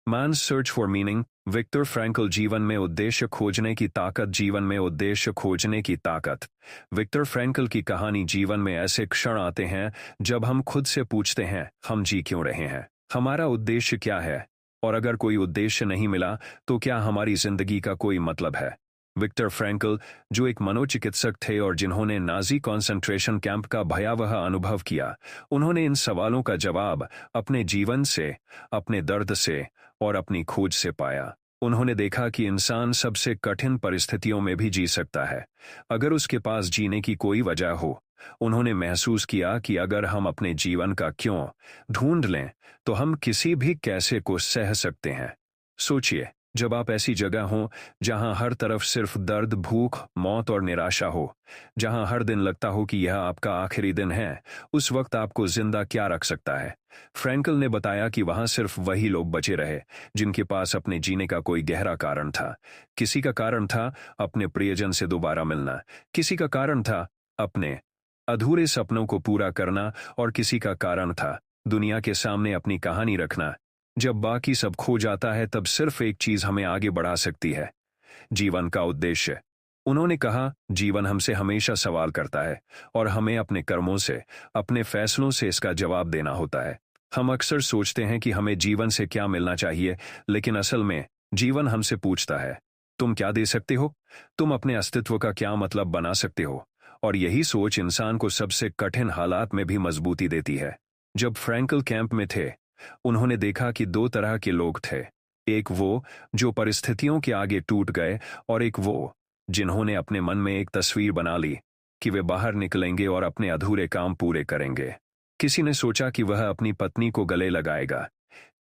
Mains search for meaning. Viktor Frankl. जीवन में उद्देश्य खोजने की ताकत। जीवन में उद्देश्य खोजने की ताकत। विक्टर फ्रैंकल की कहानी। जीवन में ऐसे क्षण आते हैं जब हम खुद से पूछते हैं, हम जी क्यों रहे हैं, हमारा उद्देश्य क्या है, और अगर कोई उद्देश्य नहीं मिला तो क्या हमारी जिंदगी का कोई मतलब है। विक्टर फ्रैंकल, जो एक मनोचिकित्सक थे और जिन्होंने नाजी कॉन्सेंट्रेशन कैंप का भयावह अनुभव किया, उन्होंने इन सवालों का जवाब अपने जीवन से, अपने दर्द से और अपनी खोज से पाया। उन्होंने देखा कि इंसान सबसे कठिन परिस्थितियों में भी जी सकता है अगर उसके पास जीने की कोई वजह हो। उन्होंने महसूस किया कि अगर हम अपने जीवन का क्यों ढूंढ लें तो हम किसी भी कैसे को सह सकते हैं। सोचिए, जब आप ऐसी जगह हो जहां हर तरफ सिर्फ दर्द, भूख, मौत और निराशा हो, जहां हर दिन लगता हो कि यह आपका आखिरी दिन है, उस वक्त आपको जिंदा क्या रख सकता है। फ्रैंकल ने बताया कि वहां सिर्फ वही लोग बचे रहे जिनके पास अपने जीने का कोई गहरा कारण था। किसी का कारण था अपने प्रियजन से दोबारा मिलना, किसी का कारण था अपने अधूरे सपनों को पूरा करना, और किसी का कारण था दुनिया के सामने अपनी कहानी रखना। जब बाकी सब खो जाता है तब सिर्फ एक चीज हमें आगे बढ़ा सकती है, जीवन का उद्देश्य। उन्होंने कहा, जीवन हमसे हमेशा सवाल करता है और हमें अपने कर्मों से, अपने फैसलों से इसका जवाब देना होता है। हम अक्सर सोचते हैं कि हमें जीवन से क्या मिलना चाहिए, लेकिन असल में जीवन हमसे पूछता है, तुम क्या दे सकते हो, तुम अपने अस्तित्व का क्या मतलब बना सकते हो। और यही सोच इंसान को सबसे कठिन हालात में भी मजबूती देती है। जब फ्रैंकल कैंप में थे, उन्होंने देखा कि दो तरह के लोग थे। एक वो जो परिस्थितियों के आगे टूट गए, और एक वो जिन्होंने अपने मन में एक तस्वीर बना ली कि वे बाहर निकलेंगे और अपने अधूरे काम पूरे करेंगे। किसी ने सोचा कि वह अपनी पत्नी को गले लगाएगा,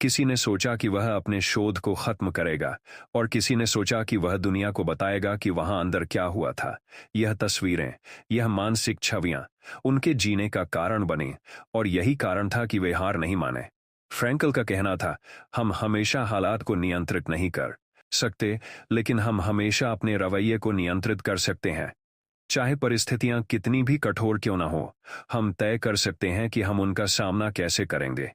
किसी ने सोचा कि वह अपने शोध को खत्म करेगा, और किसी ने सोचा कि वह दुनिया को बताएगा कि वहां अंदर क्या हुआ था। यह तस्वीरें, यह मानसिक छवियां उनके जीने का कारण बने, और यही कारण था कि वे हार नहीं माने। फ्रैंकल का कहना था, हम हमेशा हालात को नियंत्रित नहीं कर सकते, लेकिन हम हमेशा अपने रवैये को नियंत्रित कर सकते हैं। चाहे परिस्थितियां कितनी भी कठोर क्यों ना हो, हम तय कर सकते हैं कि हम उनका सामना कैसे करेंगे।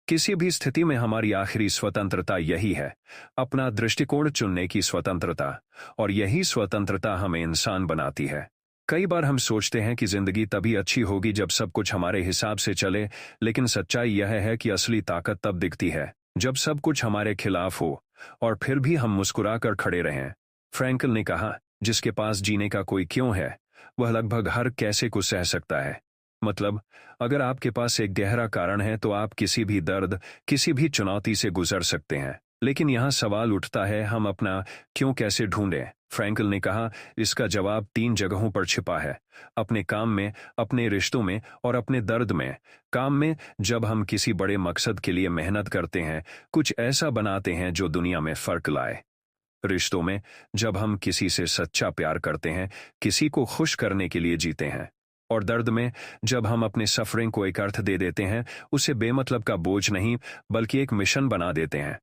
किसी भी स्थिति में हमारी आखिरी स्वतंत्रता यही है, अपना दृष्टिकोण चुनने की स्वतंत्रता, और यही स्वतंत्रता हमें इंसान बनाती है। कई बार हम सोचते हैं कि जिंदगी तभी अच्छी होगी जब सब कुछ हमारे हिसाब से चले, लेकिन सच्चाई यह है कि असली ताकत तब दिखती है जब सब कुछ हमारे खिलाफ हो और फिर भी हम मुस्कुराकर खड़े रहें। फ्रैंकल ने कहा, जिसके पास जीने का कोई क्यों है, वह लगभग हर कैसे को सह सकता है। मतलब, अगर आपके पास एक गहरा कारण है तो आप किसी भी दर्द, किसी भी चुनौती से गुजर सकते हैं। लेकिन यहां सवाल उठता है, हम अपना क्यों कैसे ढूंढें। फ्रैंकल ने कहा, इसका जवाब 3 जगहों पर छिपा है, अपने काम में, अपने रिश्तों में और अपने दर्द में। काम में, जब हम किसी बड़े मकसद के लिए मेहनत करते हैं, कुछ ऐसा बनाते हैं जो दुनिया में फर्क लाए। रिश्तों में, जब हम किसी से सच्चा प्यार करते हैं, किसी को खुश करने के लिए जीते हैं। और दर्द में, जब हम अपने सफरिंग को एक अर्थ दे देते हैं, उसे बेमतलब का बोझ नहीं बल्कि एक मिशन बना देते हैं।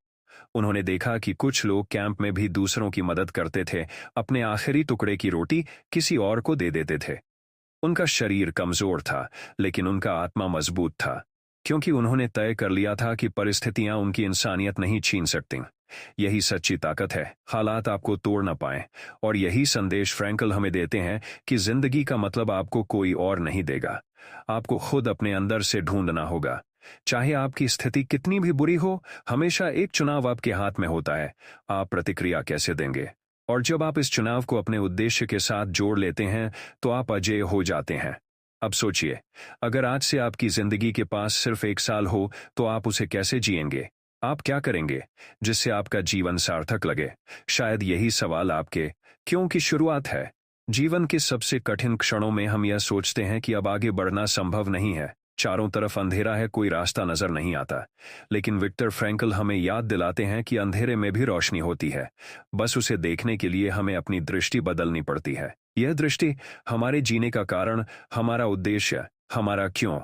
उन्होंने देखा कि कुछ लोग कैंप में भी दूसरों की मदद करते थे, अपने आखिरी टुकड़े की रोटी किसी और को दे देते थे। उनका शरीर कमजोर था, लेकिन उनका आत्मा मजबूत था, क्योंकि उन्होंने तय कर लिया था कि परिस्थितियां उनकी इंसानियत नहीं छीन सकती। यही सच्ची ताकत है, हालात आपको तोड़ न पाए। और यही संदेश फ्रैंकल हमें देते हैं कि जिंदगी का मतलब आपको कोई और नहीं देगा, आपको खुद अपने अंदर से ढूंढना होगा। चाहे आपकी स्थिति कितनी भी बुरी हो, हमेशा एक चुनाव आपके हाथ में होता है, आप प्रतिक्रिया कैसे देंगे। और जब आप इस चुनाव को अपने उद्देश्य के साथ जोड़ लेते हैं तो आप अजेय हो जाते हैं। अब सोचिए, अगर आज से आपकी जिंदगी के पास सिर्फ 1 साल हो तो आप उसे कैसे जिएंगे, आप क्या करेंगे जिससे आपका जीवन सार्थक लगे। शायद यही सवाल आपके क्यों की शुरुआत है। जीवन के सबसे कठिन क्षणों में हम यह सोचते हैं कि अब आगे बढ़ना संभव नहीं है, चारों तरफ अंधेरा है, कोई रास्ता नजर नहीं आता। लेकिन विक्टर फ्रैंकल हमें याद दिलाते हैं कि अंधेरे में भी रोशनी होती है, बस उसे देखने के लिए हमें अपनी दृष्टि बदलनी पड़ती है। यह दृष्टि हमारे जीने का कारण, हमारा उद्देश्य, हमारा क्यों,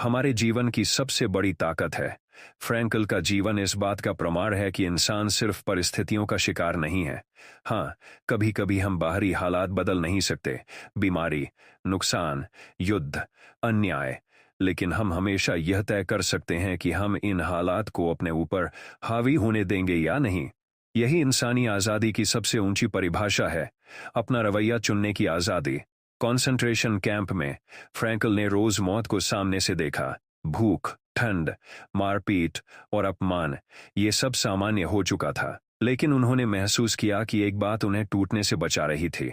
हमारे जीवन की सबसे बड़ी ताकत है। फ्रैंकल का जीवन इस बात का प्रमाण है कि इंसान सिर्फ परिस्थितियों का शिकार नहीं है। हाँ, कभी कभी हम बाहरी हालात बदल नहीं सकते, बीमारी, नुकसान, युद्ध, अन्याय, लेकिन हम हमेशा यह तय कर सकते हैं कि हम इन हालात को अपने ऊपर हावी होने देंगे या नहीं। यही इंसानी आज़ादी की सबसे ऊंची परिभाषा है, अपना रवैया चुनने की आज़ादी। कॉन्सेंट्रेशन कैंप में फ्रैंकल ने रोज मौत को सामने से देखा। भूख, ठंड, मारपीट और अपमान, ये सब सामान्य हो चुका था, लेकिन उन्होंने महसूस किया कि एक बात उन्हें टूटने से बचा रही थी,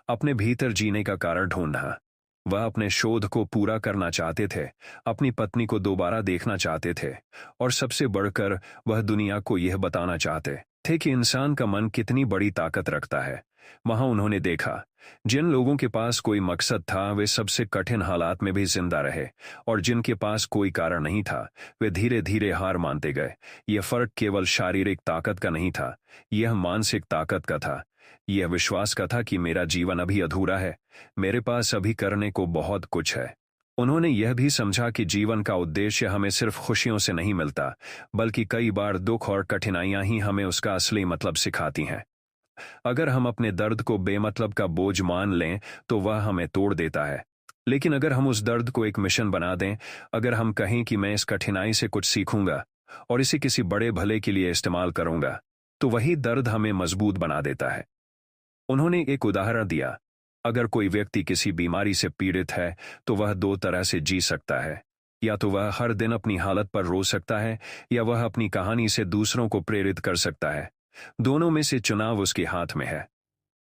अपने भीतर जीने का कारण ढूंढना। वह अपने शोध को पूरा करना चाहते थे, अपनी पत्नी को दोबारा देखना चाहते थे, और सबसे बढ़कर वह दुनिया को यह बताना चाहते थे कि इंसान का मन कितनी बड़ी ताकत रखता है। वहां उन्होंने देखा, जिन लोगों के पास कोई मकसद था वे सबसे कठिन हालात में भी जिंदा रहे, और जिनके पास कोई कारण नहीं था वे धीरे धीरे हार मानते गए। यह फर्क केवल शारीरिक ताकत का नहीं था, यह मानसिक ताकत का था। यह विश्वास का था कि मेरा जीवन अभी अधूरा है, मेरे पास अभी करने को बहुत कुछ है। उन्होंने यह भी समझा कि जीवन का उद्देश्य हमें सिर्फ खुशियों से नहीं मिलता, बल्कि कई बार दुख और कठिनाइयां ही हमें उसका असली मतलब सिखाती हैं। अगर हम अपने दर्द को बेमतलब का बोझ मान लें तो वह हमें तोड़ देता है, लेकिन अगर हम उस दर्द को एक मिशन बना दें, अगर हम कहें कि मैं इस कठिनाई से कुछ सीखूंगा और इसे किसी बड़े भले के लिए इस्तेमाल करूंगा, तो वही दर्द हमें मजबूत बना देता है। उन्होंने एक उदाहरण दिया, अगर कोई व्यक्ति किसी बीमारी से पीड़ित है तो वह दो तरह से जी सकता है, या तो वह हर दिन अपनी हालत पर रो सकता है, या वह अपनी कहानी से दूसरों को प्रेरित कर सकता है। दोनों में से चुनाव उसके हाथ में है।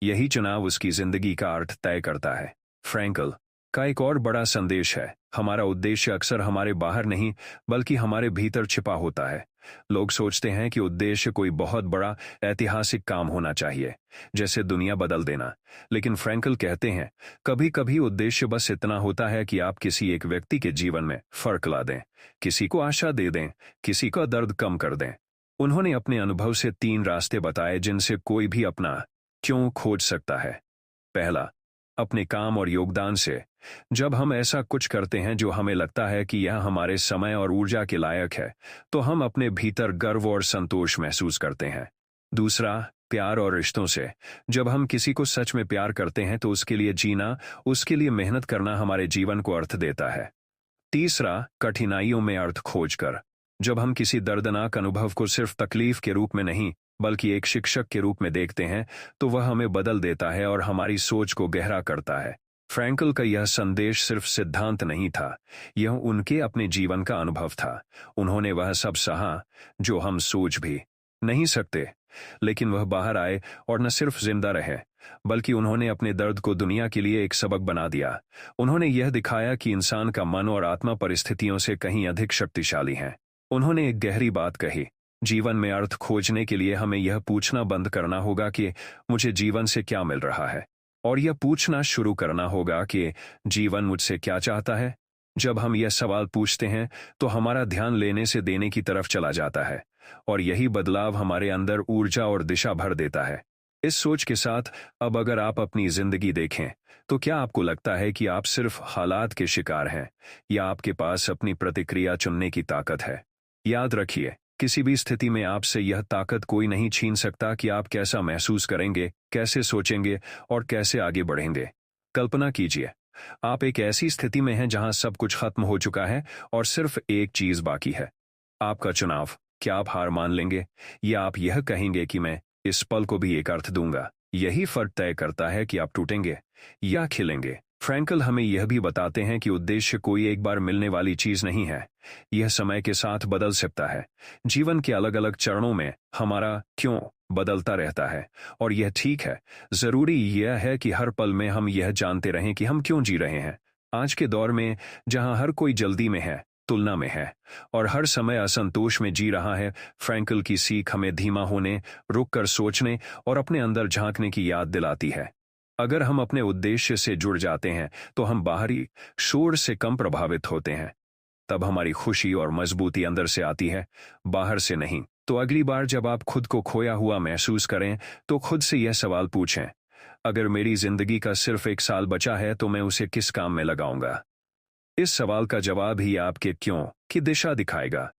यही चुनाव उसकी जिंदगी का अर्थ तय करता है। फ्रैंकल का एक और बड़ा संदेश है, हमारा उद्देश्य अक्सर हमारे बाहर नहीं बल्कि हमारे भीतर छिपा होता है। लोग सोचते हैं कि उद्देश्य कोई बहुत बड़ा ऐतिहासिक काम होना चाहिए, जैसे दुनिया बदल देना, लेकिन फ्रैंकल कहते हैं कभी कभी उद्देश्य बस इतना होता है कि आप किसी एक व्यक्ति के जीवन में फर्क ला दें, किसी को आशा दे दें, किसी का दर्द कम कर दें। उन्होंने अपने अनुभव से 3 रास्ते बताए जिनसे कोई भी अपना क्यों खोज सकता है। पहला, अपने काम और योगदान से। जब हम ऐसा कुछ करते हैं जो हमें लगता है कि यह हमारे समय और ऊर्जा के लायक है, तो हम अपने भीतर गर्व और संतोष महसूस करते हैं। दूसरा, प्यार और रिश्तों से। जब हम किसी को सच में प्यार करते हैं तो उसके लिए जीना, उसके लिए मेहनत करना हमारे जीवन को अर्थ देता है। तीसरा, कठिनाइयों में अर्थ खोजकर। जब हम किसी दर्दनाक अनुभव को सिर्फ तकलीफ के रूप में नहीं बल्कि एक शिक्षक के रूप में देखते हैं, तो वह हमें बदल देता है और हमारी सोच को गहरा करता है। फ्रैंकल का यह संदेश सिर्फ सिद्धांत नहीं था, यह उनके अपने जीवन का अनुभव था। उन्होंने वह सब सहा जो हम सोच भी नहीं सकते, लेकिन वह बाहर आए और न सिर्फ जिंदा रहे बल्कि उन्होंने अपने दर्द को दुनिया के लिए एक सबक बना दिया। उन्होंने यह दिखाया कि इंसान का मन और आत्मा परिस्थितियों से कहीं अधिक शक्तिशाली हैं। उन्होंने एक गहरी बात कही, जीवन में अर्थ खोजने के लिए हमें यह पूछना बंद करना होगा कि मुझे जीवन से क्या मिल रहा है, और यह पूछना शुरू करना होगा कि जीवन मुझसे क्या चाहता है। जब हम यह सवाल पूछते हैं तो हमारा ध्यान लेने से देने की तरफ चला जाता है, और यही बदलाव हमारे अंदर ऊर्जा और दिशा भर देता है। इस सोच के साथ अब अगर आप अपनी जिंदगी देखें तो क्या आपको लगता है कि आप सिर्फ हालात के शिकार हैं, या आपके पास अपनी प्रतिक्रिया चुनने की ताकत है? याद रखिए, किसी भी स्थिति में आपसे यह ताकत कोई नहीं छीन सकता कि आप कैसा महसूस करेंगे, कैसे सोचेंगे और कैसे आगे बढ़ेंगे। कल्पना कीजिए, आप एक ऐसी स्थिति में हैं जहां सब कुछ खत्म हो चुका है और सिर्फ एक चीज बाकी है, आपका चुनाव। क्या आप हार मान लेंगे, या आप यह कहेंगे कि मैं इस पल को भी एक अर्थ दूंगा? यही फर्क तय करता है कि आप टूटेंगे या खिलेंगे। फ्रैंकल हमें यह भी बताते हैं कि उद्देश्य कोई एक बार मिलने वाली चीज नहीं है, यह समय के साथ बदल सकता है। जीवन के अलग अलग चरणों में हमारा क्यों बदलता रहता है, और यह ठीक है। जरूरी यह है कि हर पल में हम यह जानते रहें कि हम क्यों जी रहे हैं। आज के दौर में जहां हर कोई जल्दी में है, तुलना में है, और हर समय असंतोष में जी रहा है, फ्रैंकल की सीख हमें धीमा होने, रुक कर सोचने और अपने अंदर झांकने की याद दिलाती है। अगर हम अपने उद्देश्य से जुड़ जाते हैं तो हम बाहरी शोर से कम प्रभावित होते हैं। तब हमारी खुशी और मजबूती अंदर से आती है, बाहर से नहीं। तो अगली बार जब आप खुद को खोया हुआ महसूस करें तो खुद से यह सवाल पूछें, अगर मेरी जिंदगी का सिर्फ 1 साल बचा है तो मैं उसे किस काम में लगाऊंगा? इस सवाल का जवाब ही आपके क्यों की दिशा दिखाएगा।